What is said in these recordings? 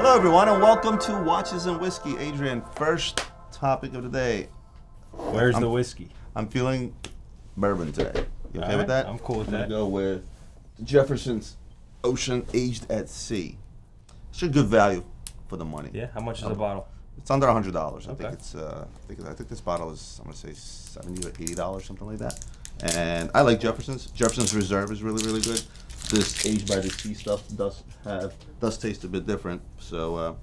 Hello, everyone, and welcome to Watches and Whiskey. Adrian, first topic of the day. Where's the whiskey? I'm feeling bourbon today. You okay with that? I'm cool with that. I'm going to go with Jefferson's Ocean Aged at Sea. It's a good value for the money. Yeah, how much is a bottle? It's under $100. Okay. I think this bottle is, I'm going to say $70 or $80, something like that. And I like Jefferson's. Jefferson's Reserve is really, really good. This aged by the sea stuff does taste a bit different. So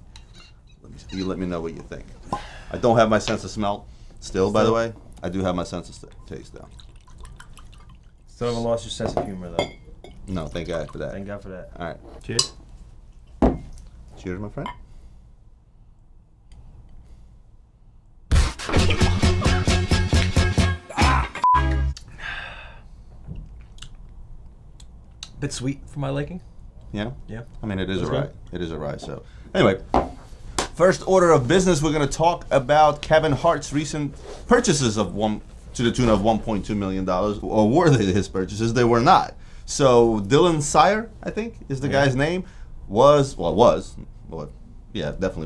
you let me know what you think. I don't have my sense of smell still, by the way. I do have my sense of taste though. Still haven't lost your sense of humor though. No, thank God for that. Thank God for that. All right. Cheers. Cheers, my friend. Bit sweet for my liking. Yeah? Yeah. I mean, it is That's a rye. good. It is a rye. So, anyway, first order of business, we're going to talk about Kevin Hart's recent purchases of to the tune of $1.2 million. Or were they his purchases? They were not. So, Dylan Sire, I think, is the guy's name, definitely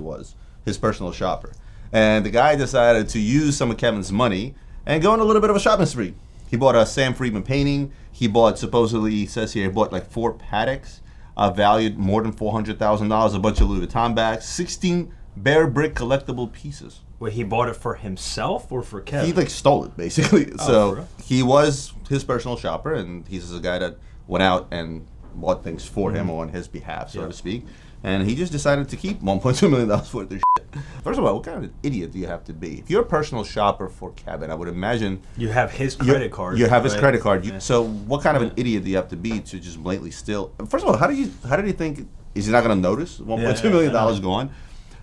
was his personal shopper. And the guy decided to use some of Kevin's money and go on a little bit of a shopping spree. He bought a Sam Friedman painting. He bought, supposedly, he says here, he bought like 4 Pateks, valued more than $400,000, a bunch of Louis Vuitton bags, 16 bare brick collectible pieces. Wait, he bought it for himself or for Kevin? He like stole it, basically. Oh, So for real? he was his personal shopper, and he's a guy that went out and bought things for him on his behalf, so to speak. And he just decided to keep $1.2 million worth of shit. First of all, what kind of an idiot do you have to be? If you're a personal shopper for Kevin, I would imagine You have his credit card. You have his right? credit card. Yeah. So what kind of an idiot do you have to be to just blatantly steal? First of all, how did he think? Is he not going to notice $1.2 million gone?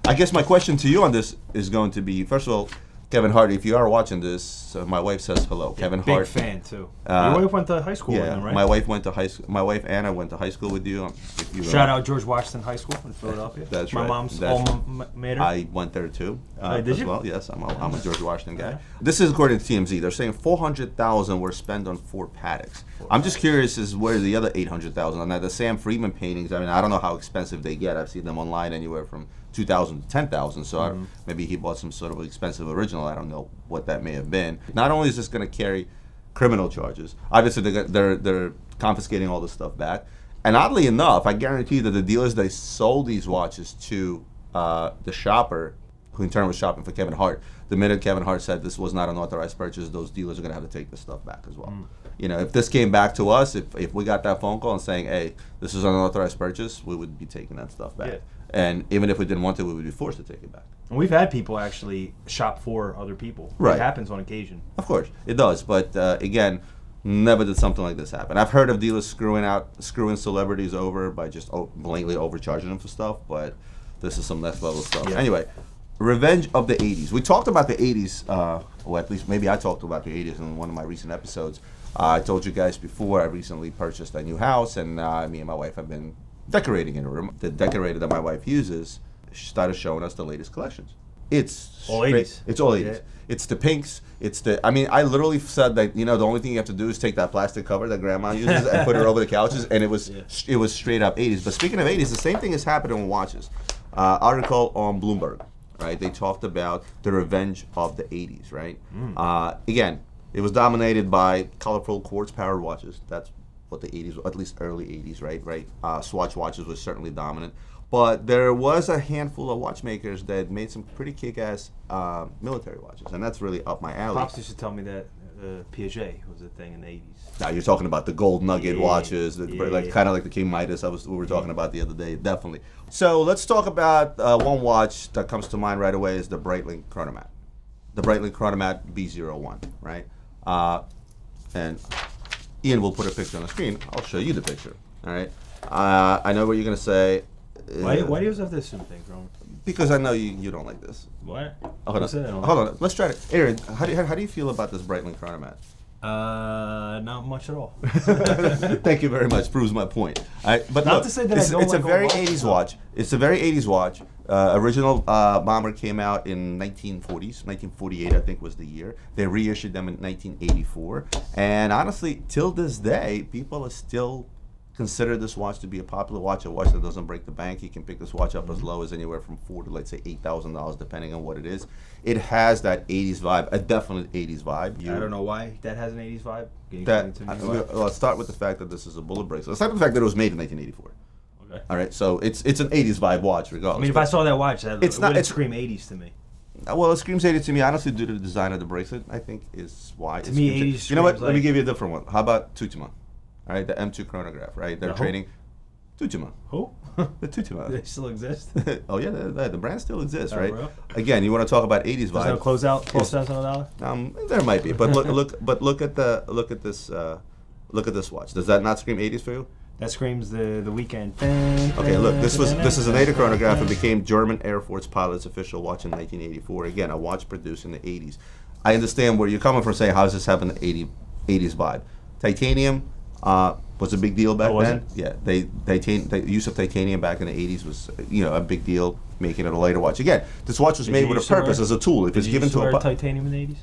I guess my question to you on this is going to be: first of all, Kevin Hart, if you are watching this, my wife says hello. Kevin Big Hart, fan too. Your wife went to high school with him, right? my wife went to high school. My wife Anna went to high school with you. Shout out George Washington High School in Philadelphia. That's My right. mom's alma mater. I went there too. Did as you? well. Yes, I'm a George Washington guy. This is according to TMZ. They're saying $400,000 were spent on 4 Pateks. I'm just curious as where the other $800,000 on that. The Sam Friedman paintings. I mean, I don't know how expensive they get. I've seen them online anywhere from $2,000 to $10,000. So maybe he bought some sort of expensive original. I don't know what that may have been. Not only is this going to carry criminal charges, obviously they're confiscating all this stuff back. And oddly enough, I guarantee that the dealers they sold these watches to, the shopper, who in turn was shopping for Kevin Hart, the minute Kevin Hart said this was not an authorized purchase, those dealers are going to have to take this stuff back as well. You know, if this came back to us, if we got that phone call and saying, hey, this is an unauthorized purchase, we would be taking that stuff back. Yeah. And even if we didn't want to, we would be forced to take it back. And we've had people actually shop for other people. Right. It happens on occasion. Of course, it does. But again, never did something like this happen. I've heard of dealers screwing celebrities over by just blatantly overcharging them for stuff, but this is some next level stuff. Yeah. Anyway, revenge of the 80s. We talked about the 80s, or at least maybe I talked about the 80s in one of my recent episodes. I told you guys before I recently purchased a new house, and me and my wife have been decorating in a room. The decorator that my wife uses started showing us the latest collections. It's all 80s. It's all 80s. Yeah. It's the pinks. I literally said that, the only thing you have to do is take that plastic cover that grandma uses and put it over the couches, and it was straight up 80s. But speaking of 80s, the same thing is happening with watches. Article on Bloomberg, right? They talked about the revenge of the 80s, right? Again, it was dominated by colorful quartz-powered watches. That's what the 80s, at least early 80s, right? Swatch watches were certainly dominant. But there was a handful of watchmakers that made some pretty kick-ass military watches, and that's really up my alley. Pops used to tell me that Piaget was a thing in the 80s. Now you're talking about the gold nugget watches, like kind of like the King Midas we were talking about the other day, definitely. So let's talk about one watch that comes to mind right away is the Breitling Chronomat. The Breitling Chronomat B01, right? And Ian will put a picture on the screen. I'll show you the picture, all right? I know what you're going to say. Why do you always have to assume things, wrong? Because I know you don't like this. What? Hold on. Let's try it. Aaron, how do you feel about this Breitling Chronomat? Not much at all. Thank you very much. Proves my point. But Not look, to say that it's I don't a like very old watches, 80s watch. It's a very 80s watch. Original bomber came out in 1940s. 1948, I think, was the year. They reissued them in 1984. And honestly, till this day, people are still consider this watch to be a popular watch, a watch that doesn't break the bank. You can pick this watch up as low as anywhere from $4,000 to, let's say, $8,000, depending on what it is. It has that 80s vibe, a definite 80s vibe. I don't know why that has an 80s vibe. Can you That explain to me why? let's start with the fact that this is a bullet bracelet. Let's start with the fact that it was made in 1984. Okay. All right, so it's an 80s vibe watch, regardless. I mean, if I saw that watch, it It's not- wouldn't it's- scream 80s to me. Well, it screams 80 to me. Honestly, due to the design of the bracelet, I think is why. To me, screams 80s You know what? screams Let me like- give you a different one. How about Tutuma? All right, the M2 chronograph. Right, they're The who? trading Tutuma. Who? The Tutuma. Do they still exist? Oh yeah, the brand still exists, Oh, right? really? Again, you want to talk about 80s Does that vibe? close out $12 on a dollar? There might be, but look at this watch. Does that not scream 80s for you? That screams the weekend. Okay, look, this is an ADA chronograph and became German Air Force pilot's official watch in 1984. Again, a watch produced in the 80s. I understand where you're coming from, saying how does this have an 80s vibe? Titanium was a big deal back was then. Yeah, the use of titanium back in the 80s was a big deal, making it a lighter watch. Again, this watch was Did made you with a used to purpose wear- as a tool. If Did it's you given used to to wear a titanium in the 80s?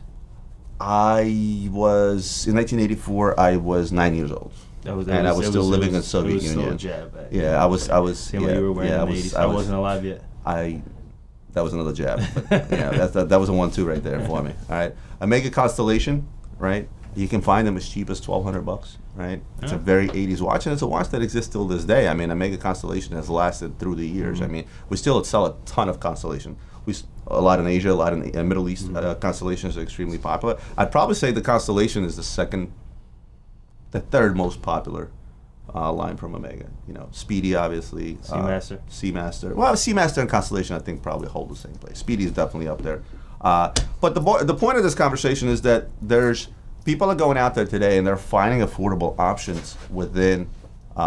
I was in 1984. I was 9 years old. I was still living in Soviet it was Union. Still a jab, Yeah, I was. Same like you were wearing in the 80s. I wasn't alive yet. That was another jab. But, that was a 1-2 right there for me. All right, a Mega Constellation, right? You can find them as cheap as $1,200, right? It's a very 80s watch, and it's a watch that exists till this day. I mean, a Mega Constellation has lasted through the years. I mean, we still sell a ton of Constellation. A lot in Asia, a lot in the Middle East. Constellations are extremely popular. I'd probably say the Constellation is the third most popular line from Omega. Speedy, obviously. Seamaster. Seamaster. Well, Seamaster and Constellation, I think, probably hold the same place. Speedy is definitely up there. But the point of this conversation is that people are going out there today and they're finding affordable options within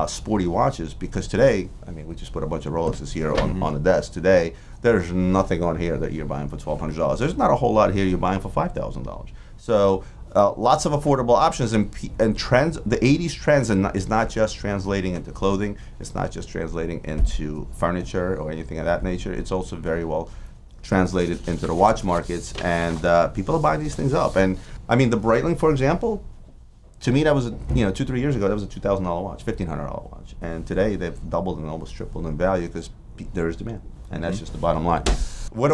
sporty watches, because today, I mean, we just put a bunch of Rolexes here on the desk. Today, there's nothing on here that you're buying for $1,200. There's not a whole lot here you're buying for $5,000. So lots of affordable options, and trends. The 80s trends is not just translating into clothing. It's not just translating into furniture or anything of that nature. It's also very well translated into the watch markets, and people are buying these things up. And I mean, the Breitling, for example, to me, that was 2-3 years ago, that was a $2,000 watch, $1,500 watch, and today they've doubled and almost tripled in value because there is demand, and that's just the bottom line. What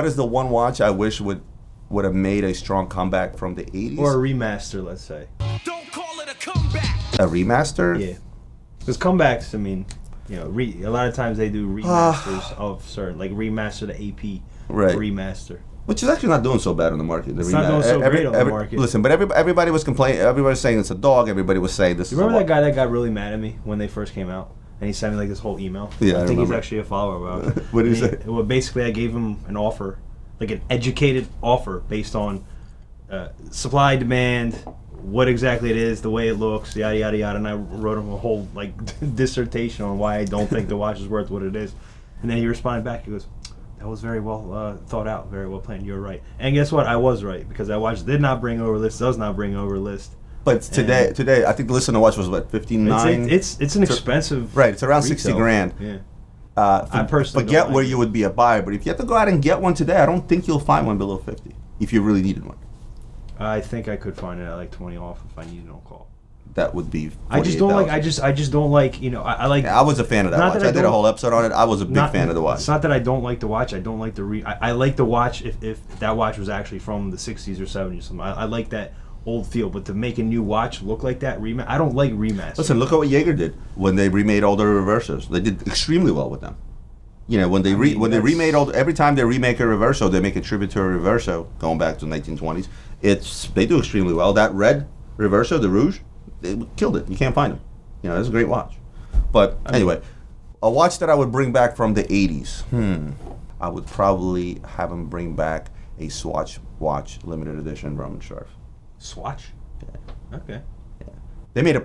is the one watch I wish would have made a strong comeback from the 80s? Or a remaster, let's say. Don't call it a comeback. A remaster? Yeah. Because comebacks, I mean, a lot of times they do remasters of certain, like remaster the AP Right. remaster. Which is actually not doing so bad on the market. It's not doing so great on the market. Listen, but everybody was complaining. Everybody was saying it's a dog. Everybody was saying this. You remember that guy that got really mad at me when they first came out? And he sent me like this whole email. Yeah, I think he's remember. actually a follower of ours. What did he say? Well, basically, I gave him an offer, like an educated offer based on supply, demand, what exactly it is, the way it looks, yada yada yada. And I wrote him a whole like dissertation on why I don't think the watch is worth what it is. And then he responded back. He goes, "That was very well thought out, very well planned. You're right." And guess what? I was right, because that watch did not bring over list, does not bring over list. But today, I think the list on the watch was what, 59. It's an expensive. Right, it's around 60 retail. grand. Yeah. I personally forget don't where like you would be a buyer, but if you have to go out and get one today, I don't think you'll find one below 50 if you really needed one. I think I could find it at like 20 off if I needed on call. That would be. I just don't like. $48,000. I just don't like. I like. Yeah, I was a fan of that Not watch. that I I did a don't- whole episode on it. I was a big fan of the watch. It's not that I don't like the watch. I don't like the I like the watch if that watch was actually from the 60s or 70s or something. I like that old feel, but to make a new watch look like that I don't like remasters. Listen, look at what Jaeger did when they remade all their reversers. They did extremely well with them. When they remade every time they remake a reverso, they make a tribute to a reverso going back to the 1920s. They do extremely well. That red reverso, the Rouge, they killed it. You can't find them. It's a great watch. But anyway, a watch that I would bring back from the 80s. I would probably have them bring back a Swatch watch, limited edition Roman Sharf. Swatch. Yeah. Okay. They made a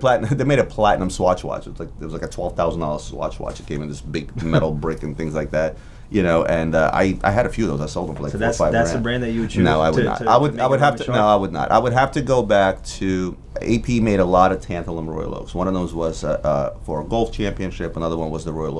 platinum Swatch watch. It was like a $12,000 Swatch watch. It came in this big metal brick and things like that. And I had a few of those. I sold them for like So $4 or $5 that's grand. the brand that you would choose. No, I would not. I would have to. No, I would not. I would have to go back to. AP made a lot of tantalum Royal Oaks. One of those was for a golf championship. Another one was the Royal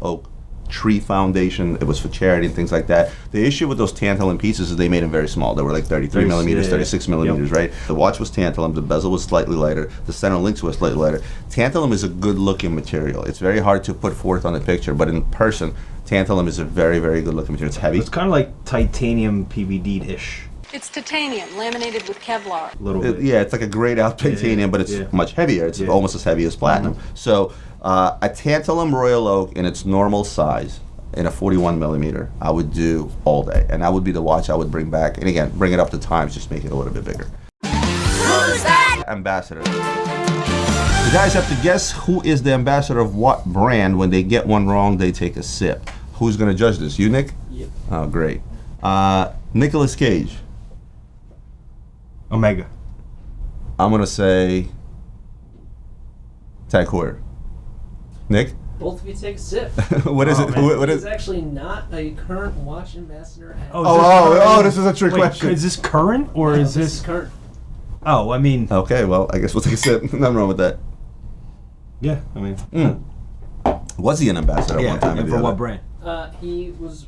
Oak tree foundation. It was for charity and things like that. The issue with those tantalum pieces is they made them very small. They were like 33 millimeters, 36 millimeters, right? The watch was tantalum. The bezel was slightly lighter. The center links were slightly lighter. Tantalum is a good-looking material. It's very hard to put forth on the picture, but in person, tantalum is a very, very good-looking material. It's heavy. It's kind of like titanium PVD-ish. It's titanium laminated with Kevlar. A little bit. Yeah, it's like a grayed out titanium, but it's much heavier. It's almost as heavy as platinum. So a tantalum Royal Oak in its normal size, in a 41 millimeter, I would do all day. And that would be the watch I would bring back. And again, bring it up to times, just make it a little bit bigger. Who's that? Ambassador. You guys have to guess who is the ambassador of what brand. When they get one wrong, they take a sip. Who's going to judge this? You, Nick? Yep. Oh, great. Nicolas Cage. Omega. I'm going to say Tag Heuer. Nick? Both of you take a sip. What is Oh, it? man. What He's is? actually not a current watch ambassador. At Oh, this is a trick Wait, question. is this current or No, is this this? current? Oh, I mean, Okay, well, I guess we'll take a sip. Nothing wrong with that. yeah, I mean, Was he an ambassador at yeah. one time? or And the for what other? brand? He was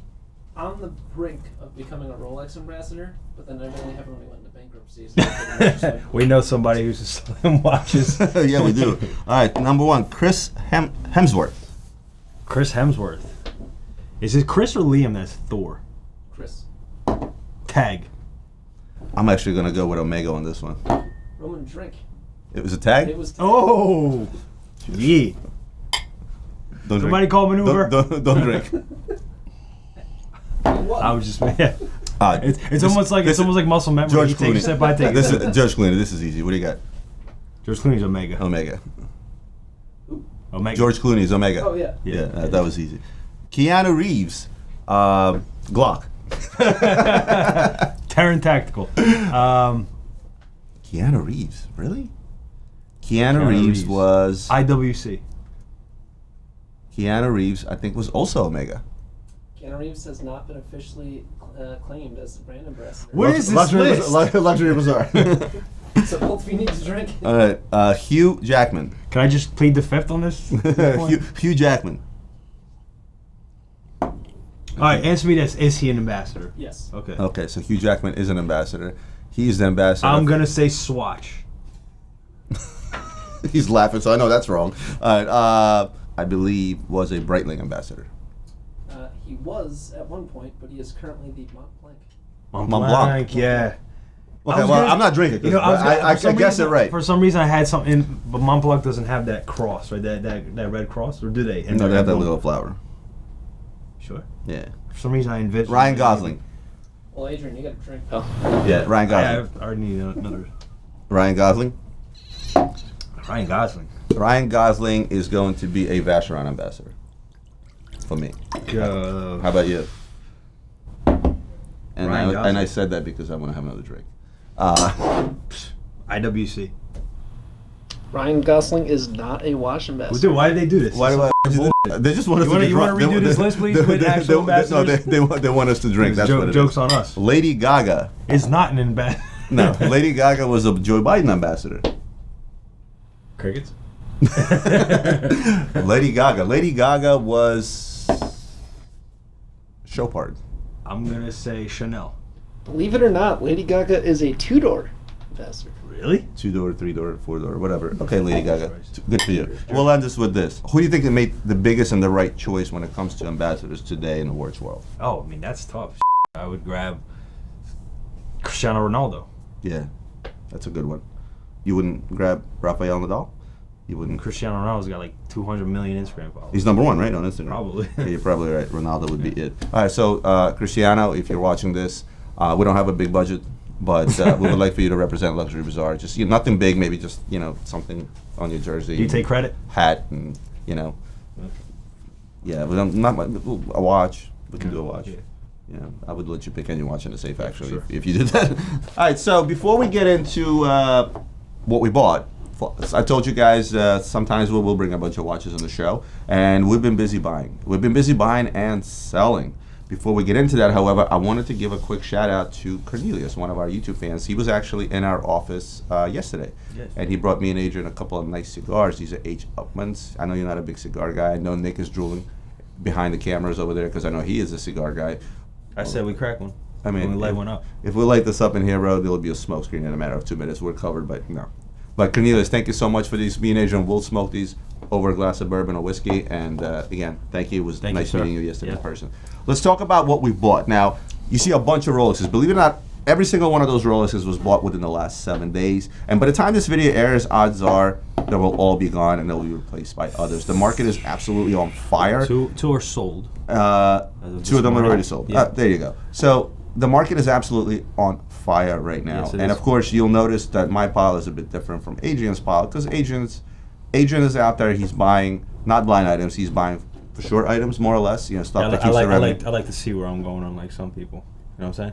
on the brink of becoming a Rolex ambassador, but then everything happened when he went into bankruptcy. So he was like, We know somebody who's selling watches. Yeah, we do. All right, number one, Chris Hemsworth. Chris Hemsworth. Is it Chris or Liam that's Thor? Chris. Tag. I'm actually going to go with Omega on this one. Roman drink. It was a tag? It was. Oh, yeah. Don't Somebody call maneuver. Don't drink. I was just yeah. It's almost like muscle memory. George You take Clooney. a step by take. This is George Clooney. This is easy. What do you got? George Clooney's Omega. Omega. Omega. George Clooney's Omega. Oh yeah. Yeah, that was easy. Keanu Reeves. Glock. Terran Tactical. Keanu Reeves. Really? Keanu Reeves was... IWC. Keanu Reeves, I think, was also Omega. Keanu Reeves has not been officially claimed as the brand ambassador. What is this list? Luxury Bazaar. So both of you need to drink. All right, Hugh Jackman. Can I just plead the fifth on this? Hugh Jackman. All right, answer me this. Is he an ambassador? Yes. Okay. Okay, so Hugh Jackman is an ambassador. He's the ambassador. I'm going to say Swatch. He's laughing, so I know that's wrong. All right, I believe was a Breitling ambassador. He was at one point, but he is currently the Mont Blanc. Mont Blanc. Yeah. Okay, well, I'm not drinking. You know, I guessed it right. For some reason, I had something, but Mont Blanc doesn't have that cross, right? That red cross, or do they? And No, they have that blue. little flower. Sure. Yeah. For some reason, I envisioned Ryan Gosling. Well, Adrian, you got to drink, pal. Yeah, Ryan Gosling. I already need another. Ryan Gosling. Ryan Gosling. Ryan Gosling is going to be a Vacheron ambassador. For me. How about you? And Ryan Gosling. I said that because I want to have another drink. IWC. Ryan Gosling is not a watch ambassador. Dude, why did they do this? Why do I? They just want us to You want to redo this list, please, with actual ambassadors? No, they want us to drink. That's what it is. Jokes on us. Lady Gaga. It's not an ambassador. No, Lady Gaga was a Joe Biden ambassador. Crickets. Lady Gaga. Lady Gaga was Chopard. I'm gonna say Chanel. Believe it or not, Lady Gaga is a two-door ambassador. Really? 2-door, 3-door, 4-door, whatever. Okay, Lady Gaga. Good for you. We'll end this with this. Who do you think made the biggest and the right choice when it comes to ambassadors today in the watch world? Oh, I mean that's tough. I would grab Cristiano Ronaldo. Yeah, that's a good one. You wouldn't grab Rafael Nadal? You wouldn't. Cristiano Ronaldo's got like 200 million Instagram followers. He's number one, right, on Instagram? Probably. Yeah, you're probably right. Ronaldo would be it. All right, so Cristiano, if you're watching this, we don't have a big budget, but we would like for you to represent Luxury Bazaar. Just nothing big, maybe just something on your jersey. Do you take credit? Hat and yeah, but not a watch. We can do a watch. Yeah. Yeah, I would let you pick any watch in the safe actually sure. if you did that. All right, so before we get into what we bought, I told you guys sometimes we'll bring a bunch of watches on the show, and we've been busy buying. We've been busy buying and selling. Before we get into that, however, I wanted to give a quick shout out to Cornelius, one of our YouTube fans. He was actually in our office yesterday, Yes. and he brought me and Adrian a couple of nice cigars. These are H. Upmans. I know you're not a big cigar guy. I know Nick is drooling. behind the cameras over there because I know he is a cigar guy. I said we crack one. I mean, when we light one up. If we light this up in here, bro, there'll be a smoke screen in a matter of 2 minutes. We're covered, but no. But Cornelius, thank you so much for these. Me and Adrian will smoke these over a glass of bourbon or whiskey. And again, thank you. It was nice meeting you yesterday in person. Let's talk about what we bought. Now, you see a bunch of Rolexes. Believe it or not, every single one of those Rolexes was bought within the last 7 days. And by the time this video airs, odds are they will all be gone and they'll be replaced by others. The market is absolutely on fire. Two are sold. 2 of them are already sold. Yeah. There you go. So the market is absolutely on fire right now. Yes, and of course, you'll notice that my pile is a bit different from Adrian's pile because Adrian is out there. He's buying not blind items. He's buying for short items, more or less. You know, stuff that keeps the revenue. I like to see where I'm going, unlike some people. You know what I'm saying?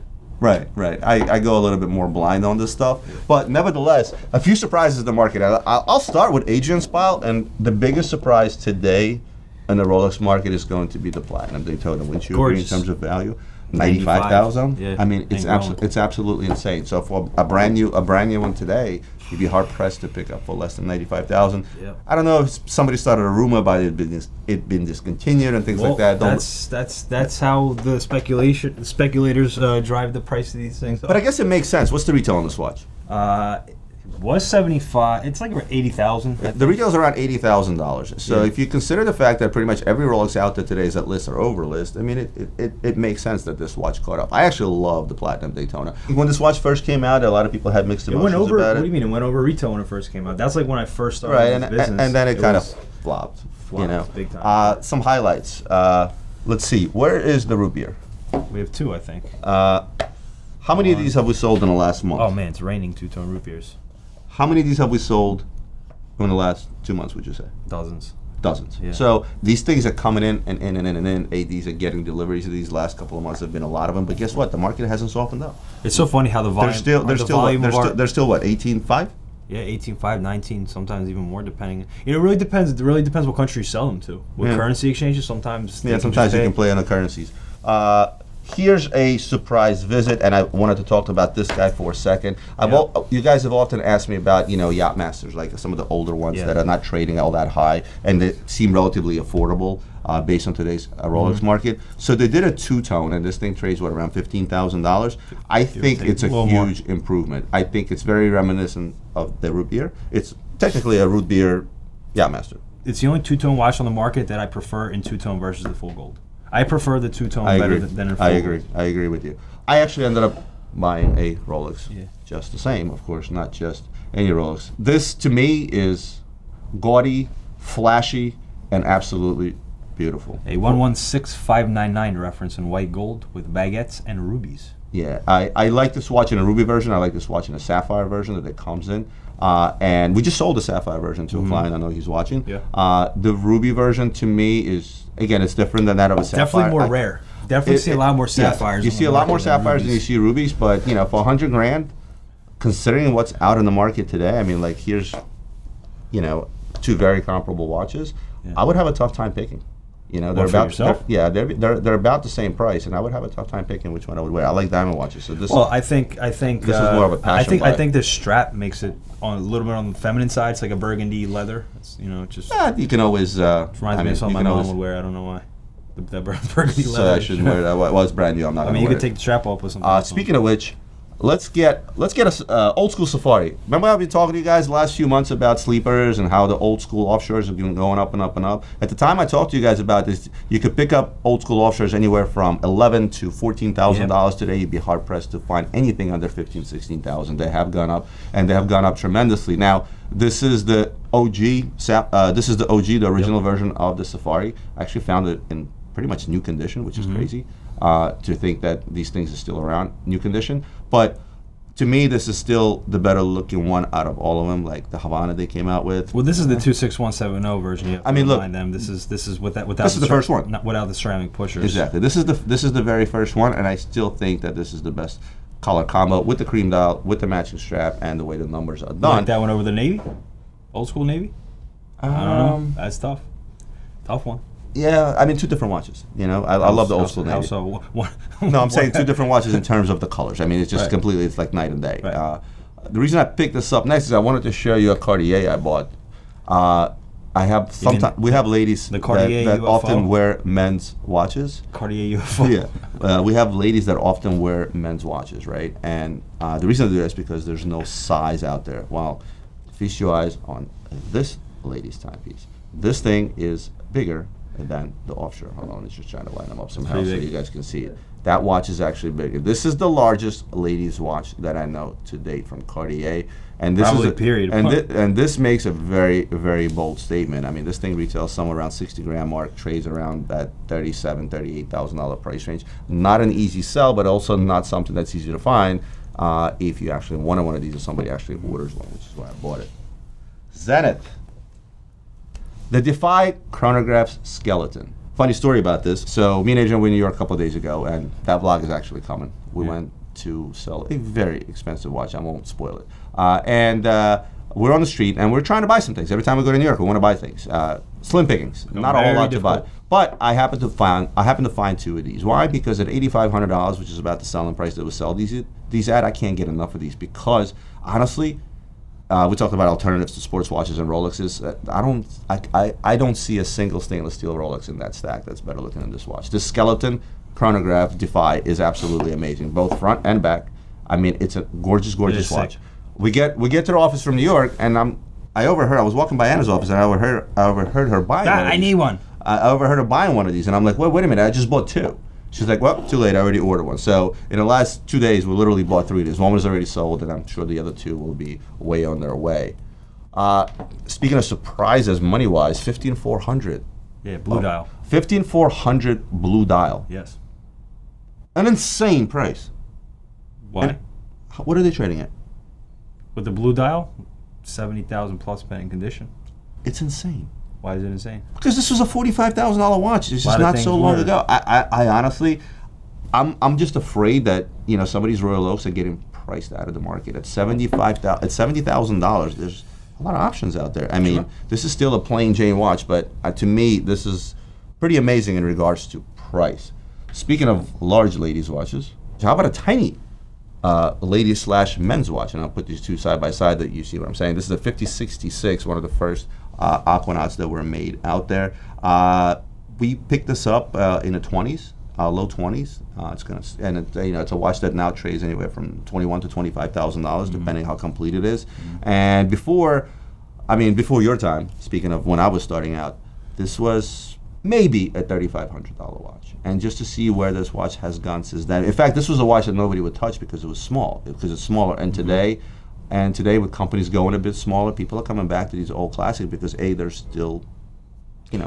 Right. I go a little bit more blind on this stuff. But nevertheless, a few surprises in the market. I'll start with Adrian's pile, and the biggest surprise today in the Rolex market is going to be the Platinum Daytona. Wouldn't you agree in terms of value? 95,000. Yeah, I mean, it's absolutely insane. So for a brand new one today, you'd be hard pressed to pick up for less than 95,000. Yeah. I don't know if somebody started a rumor about it being discontinued and things like that. That's how the speculators drive the price of these things. But I guess it makes sense. What's the retail on this watch? It was 75. It's like around 80,000. The retail is around $80,000. So if you consider the fact that pretty much every Rolex out there today is at list or over list, I mean, it makes sense that this watch caught up. I actually love the Platinum Daytona. When this watch first came out, a lot of people had mixed emotions about it. What do you mean it went over retail when it first came out? That's like when I first started this business. And then it kind of flopped. You know, big time. Some highlights. Let's see. Where is the root beer? We have 2, I think. How many of these have we sold in the last month? Oh man, it's raining two-tone root beers. How many of these have we sold in the last 2 months, would you say? Dozens. Yeah. So these things are coming in and in. ADs are getting deliveries of these last couple of months. Have been a lot of them. But guess what? The market hasn't softened up. It's so funny how the volume. They're still what, 18.5? Yeah, 18.5, 19, sometimes even more, depending. It really depends. It really depends what country you sell them to. With currency exchanges, sometimes. Yeah, sometimes you can play on the currencies. Here's a surprise visit, and I wanted to talk about this guy for a second. You guys have often asked me about, yacht masters, like some of the older ones that are not trading all that high, and they seem relatively affordable based on today's Rolex market. So they did a two-tone, and this thing trades, around $15,000. I think it's a huge improvement. I think it's very reminiscent of the root beer. It's technically a root beer yacht master. It's the only two-tone watch on the market that I prefer in two-tone versus the full gold. I prefer the two-tone better than in full gold. I agree with you. I actually ended up buying a Rolex, just the same, of course, not just any Rolex. This, to me, is gaudy, flashy, and absolutely beautiful. A 116599 reference in white gold with baguettes and rubies. Yeah, I like this watch in a ruby version. I like this watch in a sapphire version that it comes in. And we just sold the sapphire version to a client. I know he's watching. Yeah. The ruby version, to me, is, again, it's different than that of a sapphire. Definitely more rare. Definitely see a lot more sapphires. You see a lot more sapphires than you see rubies, but for $100,000, considering what's out in the market today, I mean, like, here's, 2 very comparable watches. I would have a tough time picking. They're about the same price, and I would have a tough time picking which one I would wear. I like diamond watches, so this. Well, I think this is more of a passion. I think this strap makes it a little bit on the feminine side. It's like a burgundy leather. It's, just. You can always. Reminds me of something my mom would wear. I don't know why. That burgundy leather. So I shouldn't wear that. Well, it's brand new. I'm not. You could take the strap off with something. Speaking of which, let's get a old school safari. Remember I've been talking to you guys the last few months about sleepers and how the old school offshores have been going up and up and up. At the time I talked to you guys about this, you could pick up old school offshores anywhere from $11,000 to $14,000 today. You'd be hard pressed to find anything under $15,000, $16,000. They have gone up, and they have gone up tremendously. Now this is the OG. The original version of the Safari. I actually found it in pretty much new condition, which is crazy. To think that these things are still around new condition. But to me, this is still the better looking one out of all of them, like the Havana they came out with. Well, this is the 26170 version. I mean, look, them. This is without this is the first one, without the ceramic pushers. Exactly. This is the very first one, and I still think that this is the best color combo with the cream dial, with the matching strap, and the way the numbers are done. You like that one over the navy, old school navy? I don't know. That's tough. Tough one. Yeah, I mean, 2 different watches. I love the old school navy. No, I'm saying 2 different watches in terms of the colors. I mean, it's just completely, it's like night and day. Right. The reason I picked this up next is I wanted to show you a Cartier I bought. I have sometimes we have ladies the Cartier that UFO? often wear men's watches. Cartier UFO. Yeah, we have ladies that often wear men's watches, right? And the reason I do that is because there's no size out there. Well, feast your eyes on this lady's timepiece. This thing is bigger than the offshore. Hold on, let's just try to line them up somehow so you guys can see it. That watch is actually bigger. This is the largest ladies' watch that I know to date from Cartier, and this Probably is period. And this makes a very, very bold statement. I mean, this thing retails somewhere around 60 grand mark, trades around that $38,000 price range. Not an easy sell, but also not something that's easy to find if you actually want one of these or somebody actually orders one, which is why I bought it. Zenith. The Defy Chronograph's skeleton. Funny story about this. So me and Adrian were in New York a couple of days ago, and that vlog is actually coming. We went to sell a very expensive watch. I won't spoil it. And we're on the street, and we're trying to buy some things. Every time we go to New York, we want to buy things. Slim pickings, not a whole lot to buy. But I happened to find two of these. Why? Because at $8,500, which is about the selling price that we sell these at, I can't get enough of these because honestly. We talked about alternatives to sports watches and Rolexes. I don't see a single stainless steel Rolex in that stack that's better looking than this watch. This skeleton chronograph Defy is absolutely amazing, both front and back. I mean, it's a gorgeous watch. Sick. We get to the office from New York, and I was walking by Anna's office, and I overheard her buying. I need one. I overheard her buying one of these, and I'm like, wait a minute, I just bought two. She's like, well, too late, I already ordered one. So in the last 2 days, we literally bought 3 of these. One was already sold, and I'm sure the other 2 will be way on their way. Speaking of surprises, money-wise, 15400. Yeah, blue dial. 15400 blue dial. Yes. An insane price. Why? And what are they trading at? With the blue dial, 70,000 plus pending condition. It's insane. Why is it insane? Because this was a $45,000 watch. It's just not so long ago. I honestly, I'm just afraid that some of these Royal Oaks are getting priced out of the market at $70,000. There's a lot of options out there. I mean, this is still a plain Jane watch, but to me, this is pretty amazing in regards to price. Speaking of large ladies' watches, how about a tiny ladies/men's watch? And I'll put these two side by side that you see what I'm saying. This is a 5066, one of the first Aquanauts that were made out there. We picked this up in the 20s, low 20s. It's a watch that now trades anywhere from $21,000 to $25,000, depending how complete it is. And before your time, speaking of when I was starting out, this was maybe a $3,500 watch. And just to see where this watch has gone since then. In fact, this was a watch that nobody would touch because it was small, because it's smaller. And today, with companies going a bit smaller, people are coming back to these old classics because they're still,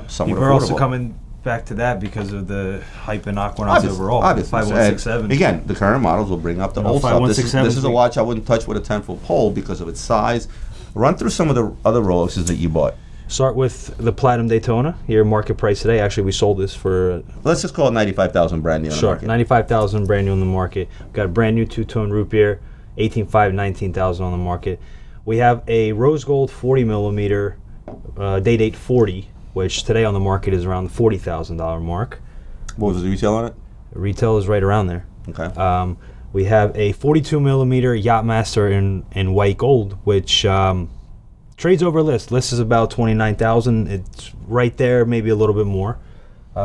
somewhat People are also affordable. coming back to that because of the hype in Aquanauts overall. Obviously. 5167. Again, the current models will bring up the old stuff. This is a watch I wouldn't touch with a 10-foot pole because of its size. Run through some of the other Rolexes that you bought. Start with the Platinum Daytona. Your market price today. Actually, we sold this for. Let's just call it 95,000 brand new. Sure, 95,000 brand new on the market. We've got a brand new two-tone root beer, 18.5, 19,000 on the market. We have a rose gold 40 millimeter day date 40, which today on the market is around the $40,000 mark. What was the retail on it? The retail is right around there. Okay. We have a 42 millimeter Yachtmaster in white gold, which trades over list. List is about 29,000. It's right there, maybe a little bit more.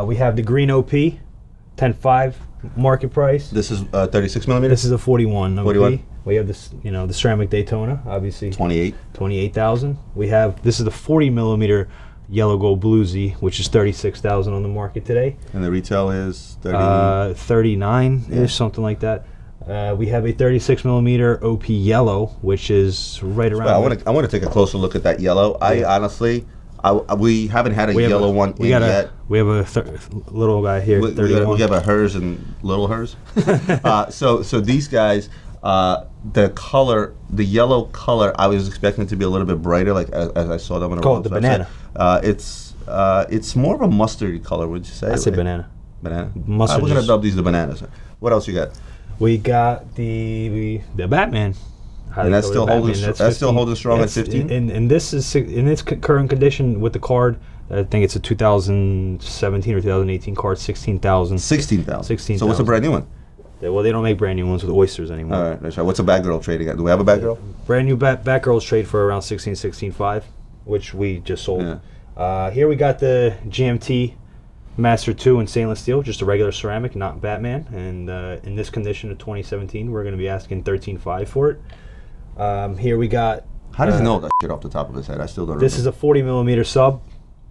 We have the green OP, 10.5 market price. This is 36 millimeter. This is a 41 OP. 41. We have this, the ceramic Daytona, obviously. 28,000. We have this is the 40 millimeter yellow gold bluesy, which is 36,000 on the market today. And the retail is 39-ish, something like that. We have a 36 millimeter OP yellow, which is right around. Well, I want to take a closer look at that yellow. Yeah. I honestly, we haven't had a yellow one yet. We have a little guy here. We have a hers and little hers. So these guys, the color, the yellow color, I was expecting it to be a little bit brighter, like as I saw them on a Call it the banana. It's more of a mustardy color, would you say? I say banana. Banana. Mustard. We're gonna dub these the bananas. What else you got? We got the Batman. And that's still holding. That's still holding strong at 15. And this is in its current condition with the card. I think it's a 2017 or 2018 card. 16,000. 16,000. So what's a brand new one? Well, they don't make brand new ones with oysters anymore. All right, that's right. What's a Batgirl trading at? Do we have a Batgirl? Brand new Batgirls trade for around 16.5, which we just sold. Yeah. Here we got the GMT Master 2 in stainless steel, just a regular ceramic, not Batman. And in this condition of 2017, we're going to be asking $13,500 for it. Here we got... How does he know that shit off the top of his head? I still don't This is a 40 millimeter sub.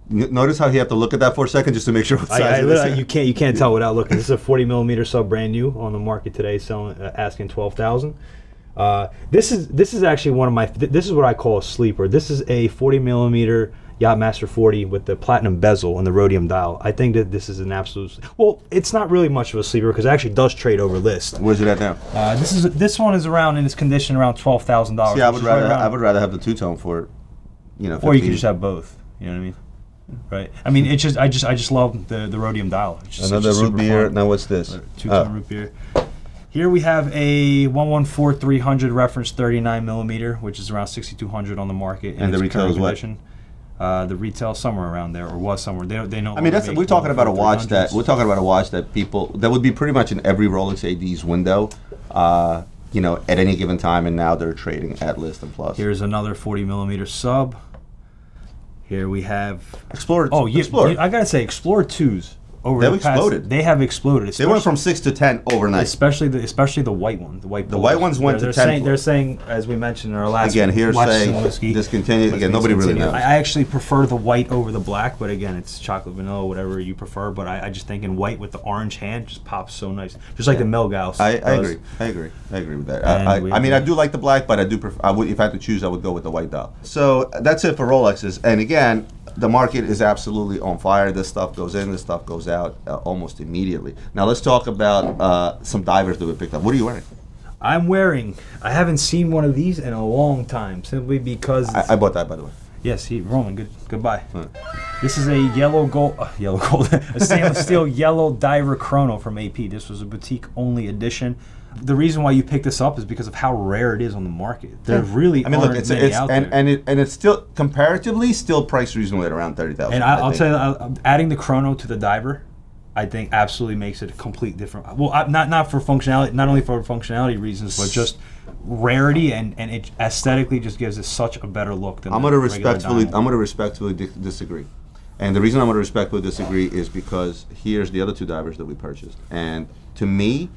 Notice how he had to look at that for a second just to make sure what size it is. You can't tell without looking. This is a 40 millimeter sub, brand new on the market today, selling asking $12,000. This is actually one of my. This is what I call a sleeper. This is a 40 millimeter Yachtmaster 40 with the platinum bezel and the rhodium dial. I think that this is an absolute. Well, it's not really much of a sleeper because it actually does trade over list. Where's it at now? This one is around in its condition around $12,000. See, I would rather have the two-tone for it. You know, 15. Or you could just have both. You know what I mean? Right. I mean, it's just I just love the rhodium dial. It's just, another root beer. Now what's this? Two-tone root beer. Here we have a 114-300 reference 39 millimeter, which is around $6,200 on the market. And the retail is what? The retail somewhere around there, or was somewhere. They know. I mean, we're talking about a watch that people that would be pretty much in every Rolex AD's window, you know, at any given time, and now they're trading at list and plus. Here's another 40 millimeter sub. Here we have Explorer. Oh, Explorer. I gotta say, Explorer 2s. They've exploded. They have exploded. They went from 6 to 10 overnight. Especially the white one. The white ones went to 10. They're saying, as we mentioned in our last again, here's saying whiskey, discontinued. Again, nobody really knows. I actually prefer the white over the black, but again, it's chocolate, vanilla, whatever you prefer. But I just think in white with the orange hand just pops so nice, just like the Melgauss. I agree with that. I mean, I do like the black, but I do prefer. If I had to choose, I would go with the white dial. So that's it for Rolexes. And again, the market is absolutely on fire. This stuff goes in, this stuff goes out almost immediately. Now let's talk about some divers that we picked up. What are you wearing? I haven't seen one of these in a long time, simply because... I bought that, by the way. Yes, Roman, goodbye. This is a a stainless steel yellow diver chrono from AP. This was a boutique-only edition. The reason why you picked this up is because of how rare it is on the market. There really aren't many out there. And it's still comparatively still priced reasonably at around $30,000. And I'll tell you, adding the chrono to the diver, I think absolutely makes it a complete different. Well, not for functionality, not only for functionality reasons, but just rarity and it aesthetically just gives it such a better look than I'm going to respectfully disagree. And the reason I'm going to respectfully disagree is because here's the other two divers that we purchased. And to me,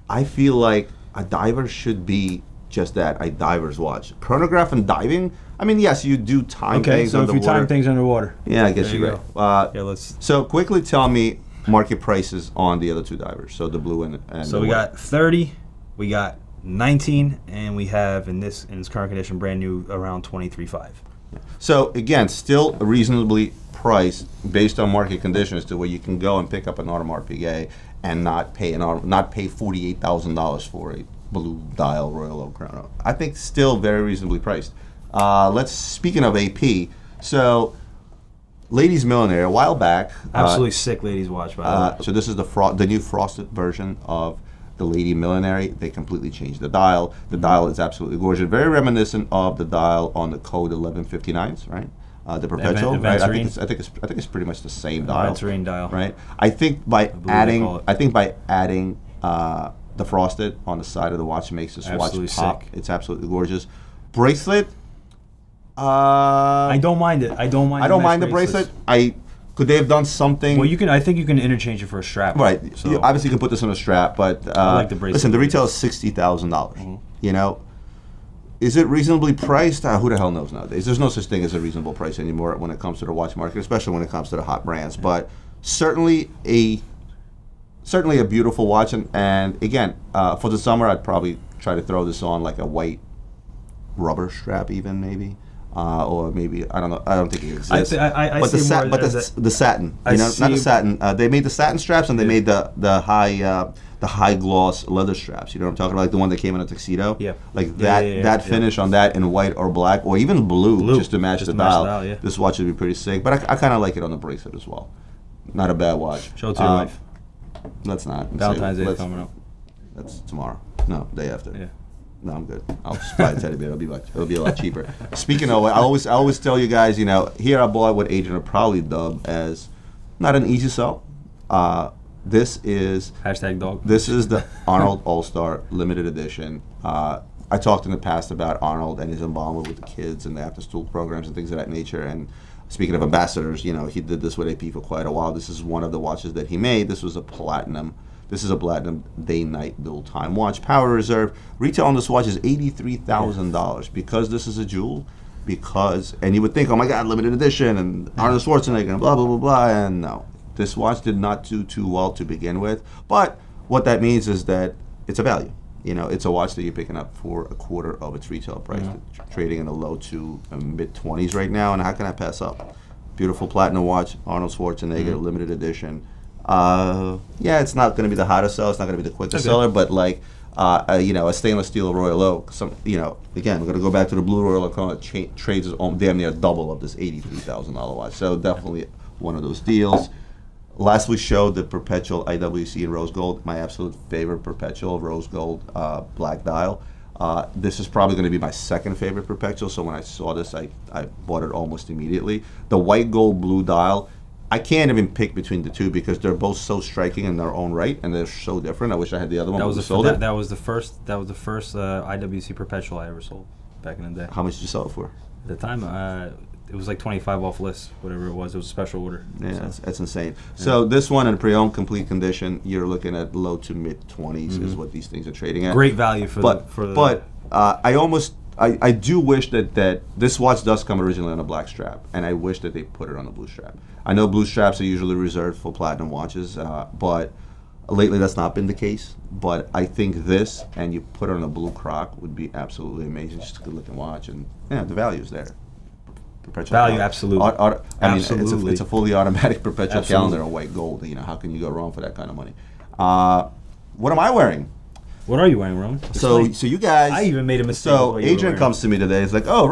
I feel like a diver should be just that, a diver's watch. Chronograph and diving, I mean, yes, you do time things underwater. Okay, so if you time things underwater. Yeah, I guess you're right. So quickly tell me market prices on the other two divers, so the blue and so we got 30, we got 19, and we have in its current condition, brand new, around 23.5. So again, still reasonably priced based on market conditions to where you can go and pick up an Audemars Piguet and not pay $48,000 for a blue dial Royal Oak chrono. I think still very reasonably priced. Speaking of AP, so Ladies Millionaire a while back. Absolutely sick ladies watch, by the way. So this is the new frosted version of the Lady Millionaire. They completely changed the dial. The dial is absolutely gorgeous, very reminiscent of the dial on the Code 1159s, right? The Perpetual, right? I think it's pretty much the same dial. Aventurine dial, right? I think by adding the frosted on the side of the watch makes this watch pop. Sick. It's absolutely gorgeous. Bracelet. I don't mind it. I don't mind the bracelet. Could they have done something? Well, I think you can interchange it for a strap. Right. So. Obviously, you can put this on a strap, but I like the bracelet. Listen, the retail is $60,000. You know, is it reasonably priced? Who the hell knows nowadays? There's no such thing as a reasonable price anymore when it comes to the watch market, especially when it comes to the hot brands. But certainly a beautiful watch, and again, for the summer, I'd probably try to throw this on like a white rubber strap, even maybe. Or maybe, I don't know. I don't think it exists. The satin, not the satin. They made the satin straps, and they made the high gloss leather straps. You know what I'm talking about, like the one that came in a tuxedo. Yeah. Like that finish on that in white or black or even blue just to match the dial. Yeah. This watch would be pretty sick. But I kind of like it on the bracelet as well. Not a bad watch. Show it to your wife. Let's not. Valentine's Day coming up. That's tomorrow. No, day after. Yeah. No, I'm good. I'll just buy a teddy bear. It'll be a lot cheaper. Speaking of, I always tell you guys, you know, here I bought what Adrian would probably dub as not an easy sell. This is #dog. This is the Arnold All-Star Limited Edition. I talked in the past about Arnold and his involvement with the kids and the after-school programs and things of that nature. And Speaking of ambassadors, you know, he did this with AP for quite a while. This is one of the watches that he made. This was a platinum. This is a platinum day-night dual time watch. Power reserve. Retail on this watch is $83,000 because this is a jewel. Because, and you would think, oh my God, limited edition and Arnold Schwarzenegger and blah, blah, blah, blah. And no, this watch did not do too well to begin with. But what that means is that it's a value. You know, it's a watch that you're picking up for a quarter of its retail price. Trading in the low to mid-20s right now. And how can I pass up? Beautiful platinum watch, Arnold Schwarzenegger, limited edition. Yeah, it's not going to be the hottest seller. It's not going to be the quickest seller. But like, you know, a stainless steel Royal Oak. You know, again, we're going to go back to the blue Royal Oak. Trades is damn near double of this $83,000 watch. So definitely one of those deals. Last we showed the perpetual IWC in rose gold, my absolute favorite perpetual rose gold black dial. This is probably going to be my second favorite perpetual. So when I saw this, I bought it almost immediately. The white gold blue dial, I can't even pick between the two because they're both so striking in their own right, and they're so different. I wish I had the other one. That was the first IWC perpetual I ever sold back in the day. How much did you sell it for? At the time, it was like 25 off list, whatever it was. It was a special order. Yeah, so. that's insane. Yeah. So this one in pre-owned complete condition, you're looking at low to mid 20s is what these things are trading at. Great value for the. But I do wish that this watch does come originally on a black strap, and I wish that they put it on the blue strap. I know blue straps are usually reserved for platinum watches, but lately that's not been the case. But I think this, and you put it on a blue croc, would be absolutely amazing. Just a good looking watch, and yeah, the value is there. Perpetual value, absolutely. Absolutely. It's a fully automatic perpetual calendar in white gold. You know, how can you go wrong for that kind of money? What am I wearing? What are you wearing, Roman? So you guys. I even made a mistake. So Adrian comes to me today. He's like, "Oh,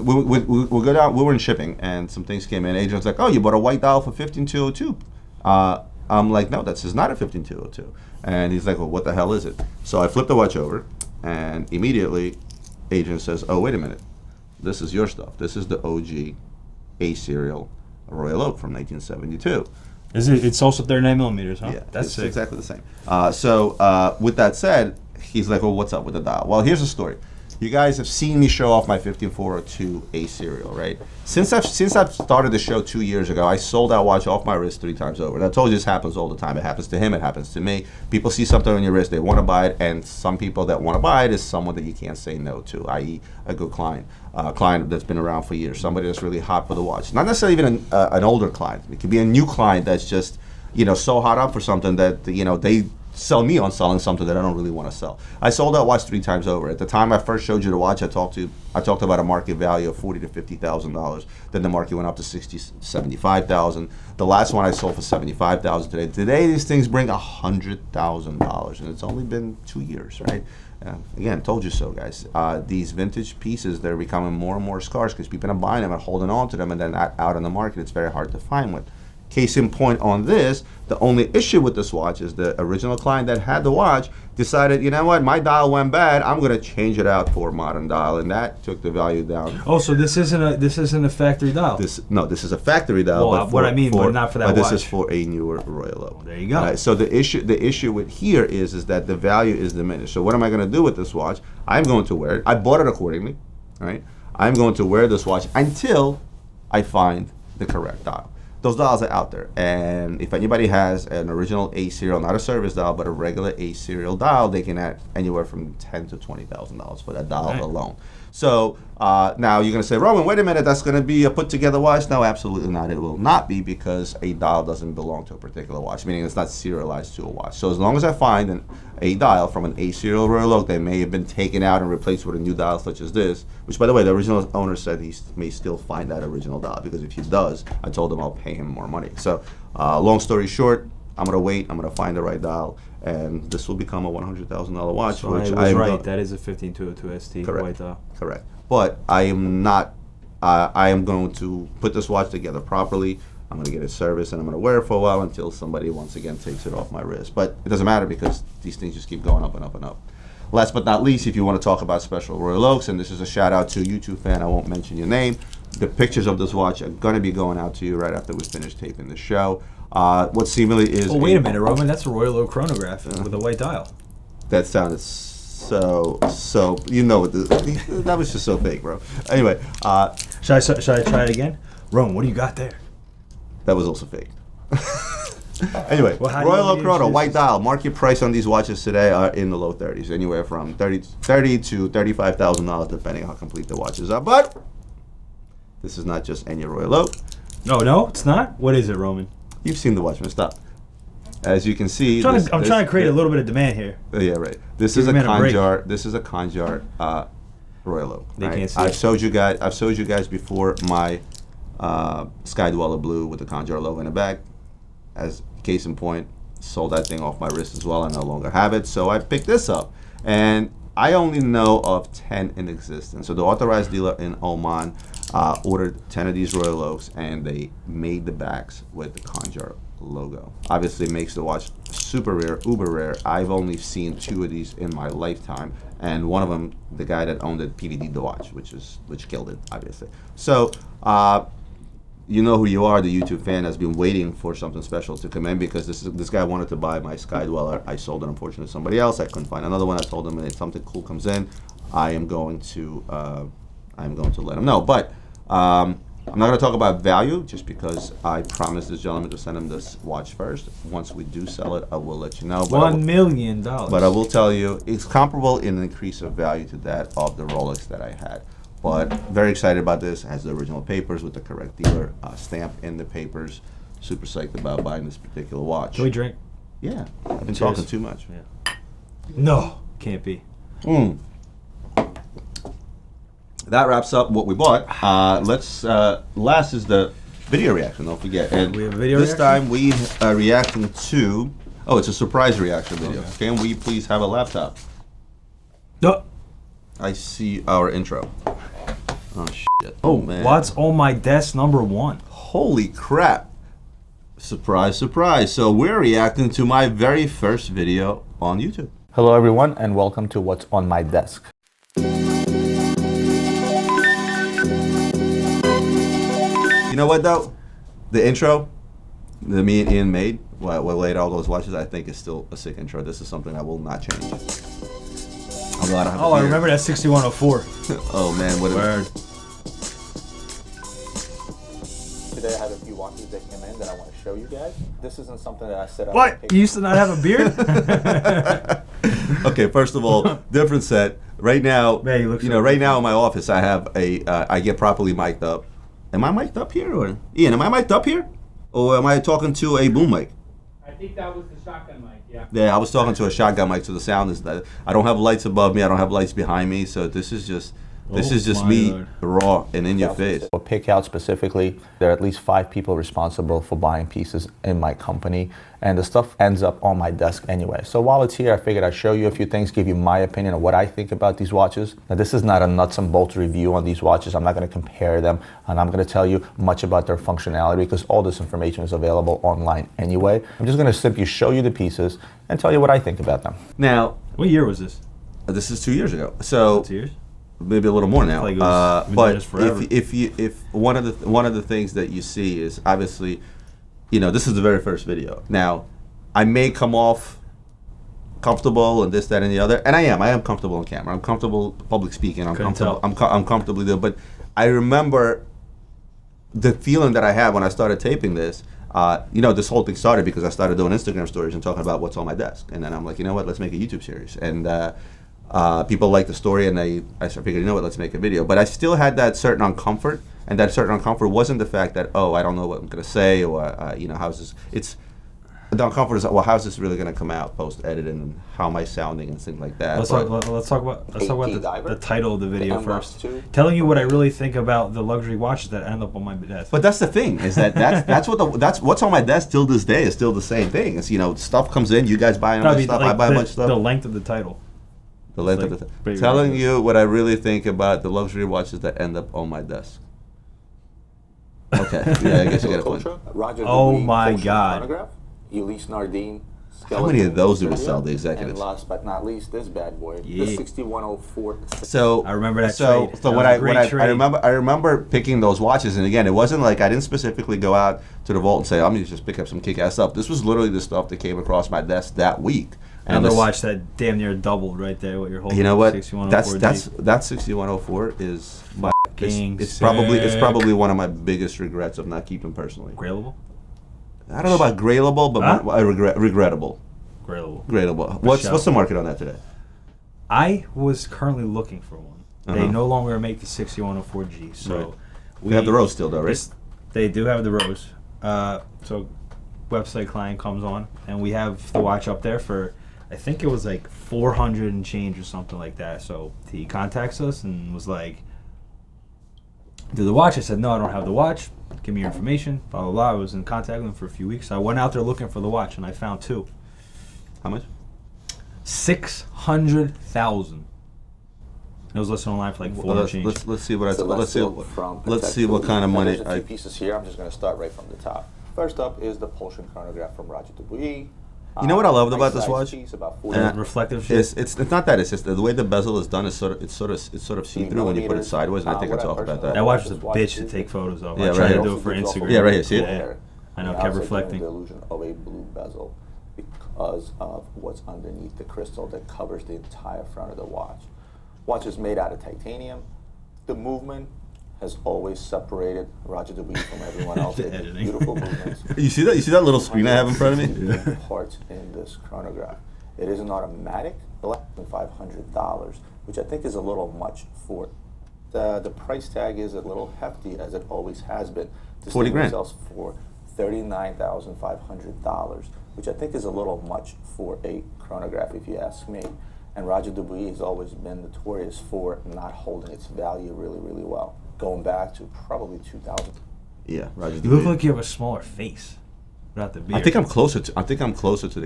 we'll go down. We were in shipping, and some things came in. Adrian's like, "Oh, you bought a white dial for 15202." I'm like, "No, this is not a 15202." And he's like, "Well, what the hell is it?" So I flip the watch over, and immediately, Adrian says, "Oh, wait a minute. This is your stuff. This is the OG A serial Royal Oak from 1972." It's also 39 millimeters, huh? Yeah, that's it's sick. Exactly the same. So with that said, he's like, "Well, what's up with the dial?" Well, here's the story. You guys have seen me show off my 15402 A serial, right? Since I've started the show 2 years ago, I sold that watch off my wrist 3 times over. And I told you this happens all the time. It happens to him. It happens to me. People see something on your wrist, they want to buy it, and some people that want to buy it is someone that you can't say no to, i.e., a good client, a client that's been around for years, somebody that's really hot for the watch. Not necessarily even an older client. It could be a new client that's just, you know, so hot up for something that, you know, they sell me on selling something that I don't really want to sell. I sold that watch 3 times over. At the time I first showed you the watch, I talked about a market value of $40,000 to $50,000. Then the market went up to $60,000, $75,000. The last one I sold for $75,000 today. Today these things bring $100,000, and it's only been 2 years, right? Again, told you so, guys. These vintage pieces, they're becoming more and more scarce because people are buying them and holding on to them, and then out in the market, it's very hard to find one. Case in point on this, the only issue with this watch is the original client that had the watch decided, you know what, my dial went bad, I'm going to change it out for a modern dial, and that took the value down. Oh, so this isn't a factory dial? This is a factory dial. Well, but not for that watch. This is for a newer Royal Oak. There you go. Right, so the issue with here is that the value is diminished. So what am I going to do with this watch? I'm going to wear it. I bought it accordingly, right? I'm going to wear this watch until I find the correct dial. Those dials are out there, and if anybody has an original A serial, not a service dial, but a regular A serial dial, they can add anywhere from $10,000 to $20,000 for that dial alone. So now you're going to say, Roman, wait a minute, that's going to be a put together watch? No, absolutely not. It will not be, because a dial doesn't belong to a particular watch, meaning it's not serialized to a watch. So as long as I find a dial from an A serial Royal Oak that may have been taken out and replaced with a new dial such as this, which by the way, the original owner said he may still find that original dial, because if he does, I told him I'll pay him more money. So long story short, I'm going to wait, I'm going to find the right dial, and this will become a $100,000 watch. So which I was right, that is a 15202 ST white dial. Correct. But I am not, I am going to put this watch together properly. I'm going to get it serviced, and I'm going to wear it for a while until somebody once again takes it off my wrist. But it doesn't matter, because these things just keep going up and up and up. Last but not least, if you want to talk about special Royal Oaks, and this is a shout out to a YouTube fan, I won't mention your name, the pictures of this watch are going to be going out to you right after we finish taping the show. What seemingly is... Oh, wait a minute, Roman, that's a Royal Oak chronograph with a white dial. That sounded so you know what that was just so fake, bro. Anyway, should I try it again? Rome, what do you got there? That was also fake. Anyway, Well, how do you Royal want Oak to Chrono, introduce white this? dial. Market price on these watches today are in the low 30s, anywhere from $30 to $35,000, depending on how complete the watches are. But this is not just any Royal Oak. No, it's not. What is it, Roman? You've seen the watch, man. Stop. As you can see, I'm trying to create a little bit of demand here. Yeah, right. This Give is a the man a break. Conjar. This is a Conjar Royal Oak. They right? can't see I've it. showed you guys before my Sky Dweller Blue with the Conjar logo in the back. As case in point, sold that thing off my wrist as well. I no longer have it, so I picked this up. And I only know of 10 in existence. So the authorized dealer in Oman ordered 10 of these Royal Oaks, and they made the backs with the Conjar logo. Obviously, it makes the watch super rare, uber rare. I've only seen 2 of these in my lifetime, and one of them, the guy that owned it, PVD'd the watch, which killed it, obviously. So, you know who you are. The YouTube fan has been waiting for something special to come in, because this guy wanted to buy my Sky Dweller. I sold it, unfortunately, to somebody else. I couldn't find another one. I told him, if something cool comes in, I am going to let him know. But I'm not going to talk about value, just because I promised this gentleman to send him this watch first. Once we do sell it, I will let you know. But $1 million. But I will tell you, it's comparable in increase of value to that of the Rolex that I had. But very excited about this. It has the original papers with the correct dealer stamp in the papers. Super psyched about buying this particular watch. Can we drink? Yeah, I've been Cheers. talking too much. Yeah. No, can't be. That wraps up what we bought. Last is the video reaction. Don't forget. And We have a video this reaction? time we are reacting to. Oh, it's a surprise reaction video. Can we please have a laptop? No. I see our intro. Oh shit! Oh, man! what's on my desk number 1? Holy crap! Surprise, surprise! So we're reacting to my very first video on YouTube. Hello everyone and welcome to What's on My Desk. You know what though? The intro that me and Ian made, what laid all those watches, I think is still a sick intro. This is something I will not change. Although I don't have a Oh, I beard. remember that 6104. Oh man, what Word. Today I have a few watches that came in that I want to show you guys. This isn't something that I set up. What? You used to not have a beard? Okay, first of all, different set. Right now, Man, you look so right now in my office, I have I get properly mic'd up. Am I mic'd up here, or Ian? Am I mic'd up here, or am I talking to a boom mic? I think that was the shotgun mic, yeah. Yeah, I was talking to a shotgun mic, so the sound is that I don't have lights above me, I don't have lights behind me, so this is just Oh my me Lord. raw and in your face. For pick out specifically, there are at least 5 people responsible for buying pieces in my company, and the stuff ends up on my desk anyway. So while it's here, I figured I'd show you a few things, give you my opinion on what I think about these watches. Now, this is not a nuts and bolts review on these watches. I'm not going to compare them, and I'm going to tell you much about their functionality because all this information is available online anyway. I'm just going to simply show you the pieces and tell you what I think about them. Now, What year was this? this is 2 years ago, so 2 years? maybe a little more now. Like it was- been doing this forever. But if one of the things that you see is obviously, this is the very first video. Now, I may come off comfortable and this, that, and the other, and I am comfortable on camera. I'm comfortable public speaking. I'm Couldn't comfortable. tell. I'm comfortably there. But I remember the feeling that I had when I started taping this. This whole thing started because I started doing Instagram stories and talking about what's on my desk, and then I'm like, you know what, let's make a YouTube series. And people liked the story, and I figured, you know what, let's make a video. But I still had that certain uncomfort, and that certain uncomfort wasn't the fact that, I don't know what I'm going to say, or, how's this, it's, the uncomfort is, well, how's this really going to come out post-edited, and how am I sounding, and things like that. Let's talk about the title of the video The first. M-Box 2. Telling you what I really think about the luxury watches that end up on my desk. But that's the thing, is that's what's on my desk till this day is still the same thing. It's, stuff comes in, you guys buy a bunch of stuff, I buy a bunch of stuff. The length of the title. The length It's of like the pretty telling ridiculous. you what I really think about the luxury watches that end up on my desk. Okay, yeah, I guess you got a point. Roger Oh Dubuis my Potion God. Chronograph, Elise Nardine. How many of those do we Skeleton, sell, the executives? And last but not least, this bad boy, Yeah. the 6104. So I remember that So trade. so That when was a I great when I trade. remember picking those watches, and again, it wasn't like I didn't specifically go out to the vault and say I'm gonna just pick up some kick-ass stuff. This was literally the stuff that came across my desk that week. And Another this- watch that damn near doubled right there. What you're holding. You know what? 6104 That's 6104 is my fucking It's probably sick. one of my biggest regrets of not keeping personally. Grailable? I don't know about grailable, but Huh? regrettable. Grailable. Grailable. sure. What's the market on that today? I was currently looking for one. They Uh-huh. no longer make the 6104G, so Right. We have the rose still, though, right? They do have the rose. So website client comes on, and we have the watch up there for, I think it was like 400 and change or something like that. So he contacts us and was like, "Do the watch?" I said, "No, I don't have the watch. Give me your information." Blah blah blah. I was in contact with him for a few weeks. So I went out there looking for the watch, and I found two. How much? 600,000. It was listed online for like four and change. Let's see what I let's see Celestial from let's Patek see what Philippe. kind of Now, money There's a few pieces here. I'm just going to start right from the top. First up is the Pulsion chronograph from Roger Dubuis. You know what I loved about Nice this size watch? Piece, about And 40 reflective shit. It's not that. It's just the way the bezel is done is sort of see through when you put it sideways, and I think I talked about that. That watch was a bitch to take photos of. Yeah, I tried right to here. do it for Instagram. Yeah, right here. See it? Yeah. I know, And kept also reflecting. The illusion of a blue bezel because of what's underneath the crystal that covers the entire front of the watch. Watch is made out of titanium. The movement has always separated Roger Dubuis from everyone else. The They make editing. beautiful movements. You see that? You see that little screen I have in front of me? Parts in this chronograph. It is an automatic, $500, which I think is a little much for it. The price tag is a little hefty, as it always has been. This 40 thing grand. sells for $39,500, which I think is a little much for a chronograph, if you ask me. And Roger Dubuis has always been notorious for not holding its value really, really well, going back to probably 2000. Yeah, Roger. You look Dubuis. like you have a smaller face without the beard. I think I'm closer to the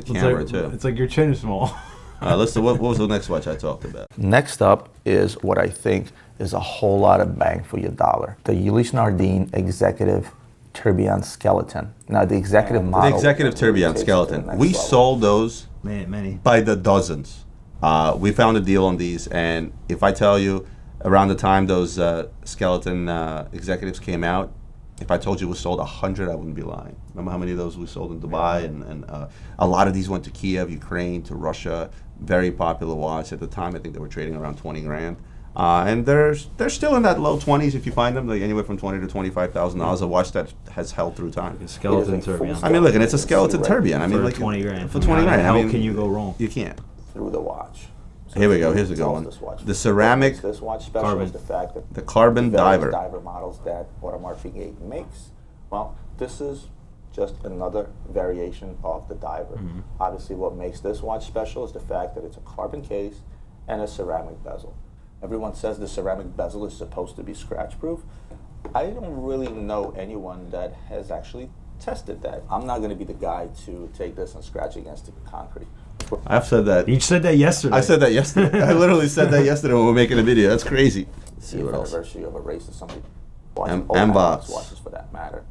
It's camera like, too. It's like your chin is small. Let's see. What was the next watch I talked about? Next up is what I think is a whole lot of bang for your dollar. The Ulysse Nardin Executive Tourbillon Skeleton. Now the executive model. The executive tourbillon takes it to the skeleton. next We level. sold those Man, many. by the dozens. We found a deal on these, and if I tell you, around the time those skeleton executives came out, if I told you we sold 100, I wouldn't be lying. Remember how many of those we sold in Dubai, and a lot of these went to Kiev, Ukraine, to Russia. Very popular watch at the time. I think they were trading around 20 grand, and they're still in that low 20s if you find them, like anywhere from $20,000 to $25,000. A watch that has held through time. A skeleton It is a full tourbillon. I mean, look, and it's a skeleton tourbillon. I mean, For like 20 grand. For 20 grand. How I mean, can you go wrong? You can't. Through the watch. So Here we go. Here's a this good one. watch. The ceramic What makes this watch special Carbon. is the fact that The carbon the various diver. diver models that Audemars Piguet makes. Well, this is just another variation of the diver. Mm-hmm. Obviously, what makes this watch special is the fact that it's a carbon case and a ceramic bezel. Everyone says the ceramic bezel is supposed to be scratch-proof. I don't really know anyone that has actually tested that. I'm not going to be the guy to take this and scratch against the concrete. I've said that. You said that yesterday. I said that yesterday. I literally said that yesterday when we were making a video. That's crazy. Let's see The what else. anniversary of a race or something. Box. Watches for that matter.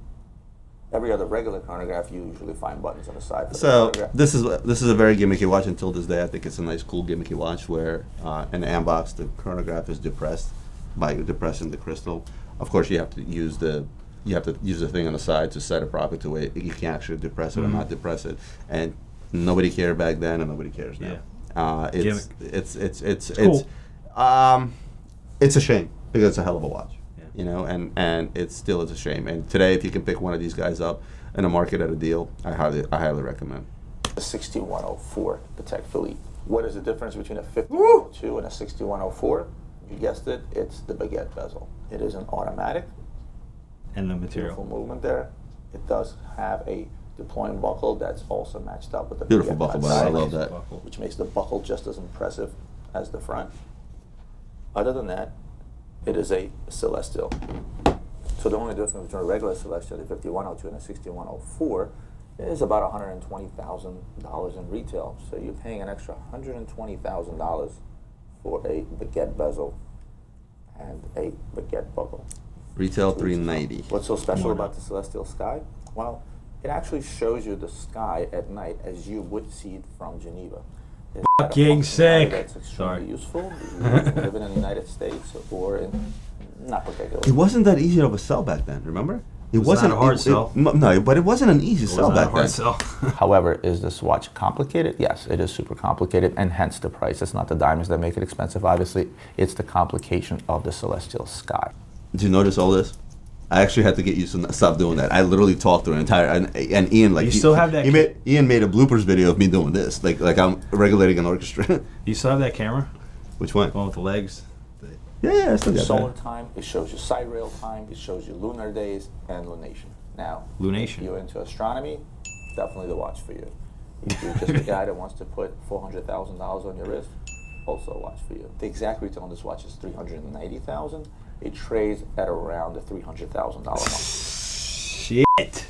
Every other regular chronograph, you usually find buttons on the side. For So the chronograph. this is a very gimmicky watch until this day. I think it's a nice, cool gimmicky watch where in the ambox the chronograph is depressed by depressing the crystal. Of course, you have to use the thing on the side to set it properly to where you can actually depress it or not depress it. And nobody cared back then, and nobody cares now. It's cool. it's a shame because it's a hell of a watch. Yeah. You know, and it still is a shame. And today, if you can pick one of these guys up in the market at a deal, I highly recommend. The 6104 Patek Philippe. What is the difference between a 5102 and a 6104? You guessed it, it's the baguette bezel. It is an automatic, And the beautiful material. movement there. It does have a deploying buckle that's also matched up with the Beautiful baguette buckle, on by the way. I side, love that. which makes the buckle just as impressive as the front. Other than that, it is a Celestial. So the only difference between a regular Celestial, the 5102 and a 6104, is about $120,000 in retail. So you're paying an extra $120,000 for a baguette bezel and a baguette buckle. Retail $390. What's so special about the Celestial Sky? Well, it actually shows you the sky at night as you would see it from Geneva. It's got a Fucking functionality sick. That's extremely Sorry. useful. Living in the United States or in not particularly. It wasn't that easy of a sell back then. Remember? It was wasn't not a hard it- sell. No, but it wasn't an easy sell Wasn't that back hard then. sell? However, is this watch complicated? Yes, it is super complicated, and hence the price. It's not the diamonds that make it expensive. Obviously, it's the complication of the Celestial Sky. Did you notice all this? I actually had to get used to stop doing that. I literally talked through an entire and Ian like You still have that? Ian made a bloopers video of me doing this, like I'm regulating an orchestra. You still have that camera? Which one? Going with the legs. Yeah, I still got Solar that. time, it shows you sidereal time, it shows you lunar days and lunation. Now, Lunation. if you're into astronomy, definitely the watch for you. If you're just a guy that wants to put $400,000 on your wrist, also a watch for you. The exact retail on this watch is $390,000. It trades at around the $300,000 mark. Shit.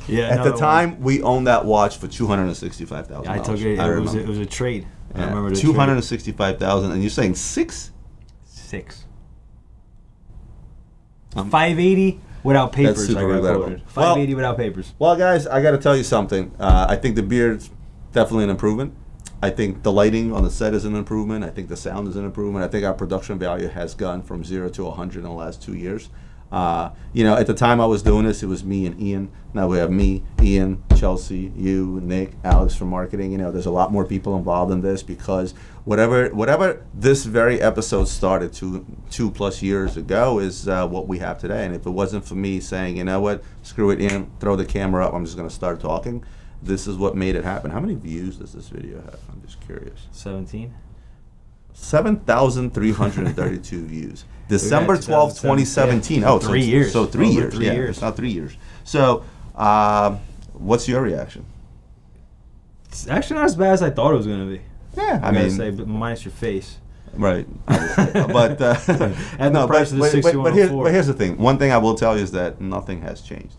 Yeah. At the time, we owned that watch for $265,000. I took it. It was a trade. I remember the $265,000, and you're saying 6? 6. 580 without papers. super I got regrettable. quoted. 580 without papers. Well, guys, I got to tell you something. I think the beard's definitely an improvement. I think the lighting on the set is an improvement. I think the sound is an improvement. I think our production value has gone from 0 to 100 in the last 2 years. At the time I was doing this, it was me and Ian. Now we have me, Ian, Chelsea, you, Nick, Alex from marketing. There's a lot more people involved in this because whatever this very episode started 2+ years ago is what we have today. And if it wasn't for me saying, you know what, screw it, Ian, throw the camera up, I'm just going to start talking, this is what made it happen. How many views does this video have? I'm just curious. 17. 7,332 views. December 12th, 2017. Yeah. Oh, 3 years. So 3 Over years. 3 yeah, years. it's not 3 years. So, what's your reaction? It's actually not as bad as I thought it was going to be. Yeah, I gotta say, but minus your face. Right. But At the price of the 6104. but here's the thing. One thing I will tell you is that nothing has changed.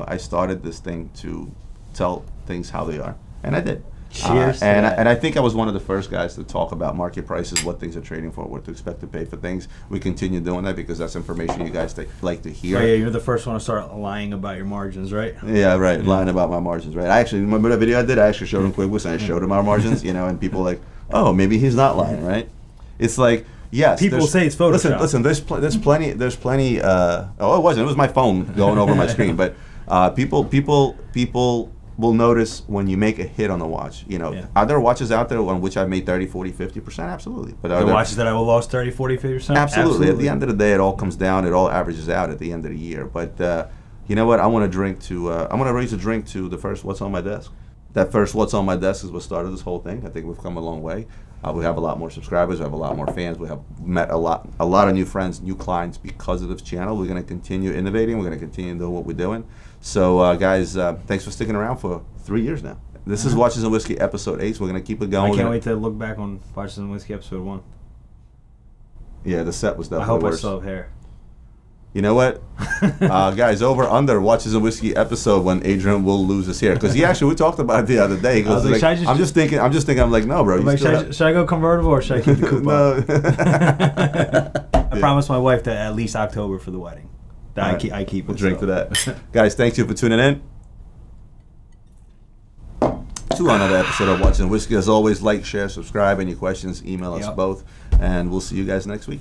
I started this thing to tell things how they are, and I did. Cheers. And I think I was one of the first guys to talk about market prices, what things are trading for, what to expect to pay for things. We continue doing that because that's information you guys like to hear. Oh, yeah, you're the first one to start lying about your margins, right? Yeah, right. Lying about my margins, right? I actually remember that video I did. I actually showed him QuickBooks and I showed him our margins, and people were like, oh, maybe he's not lying, right? It's like, yes. People say it's Photoshop. Listen. There's plenty. Oh, it wasn't. It was my phone going over my screen. But people will notice when you make a hit on the watch. Are there watches out there on which I've made 30, 40, 50%? Absolutely. But are The there watches that I will lost 30, 40, 50%? Absolutely. At the end of the day, it all comes down. It all averages out at the end of the year. But you know what? I want to drink to. I'm going to raise a drink to the first What's on My Desk. That first What's on My Desk is what started this whole thing. I think we've come a long way. We have a lot more subscribers. We have a lot more fans. We have met a lot of new friends, new clients because of this channel. We're going to continue innovating. We're going to continue doing what we're doing. So, guys, thanks for sticking around for 3 years now. This is Watches and Whiskey episode 8. So we're going to keep it going. I can't wait to look back on Watches and Whiskey episode 1. Yeah, the set was I definitely hope worse. I still have hair. You know what? Guys, over under Watches and Whiskey episode when Adrian will lose his hair. Because we talked about it the other day. He goes, I was like, I'm just thinking, I'm like, no, bro. Should I go convertible or should I keep the coupe No. I promised my wife that at least October for the wedding. That All I keep it. We'll drink to that. Guys, thank you for tuning in to another episode of Watches and Whiskey. As always, like, share, subscribe. Any questions, email us both. And we'll see you guys next week.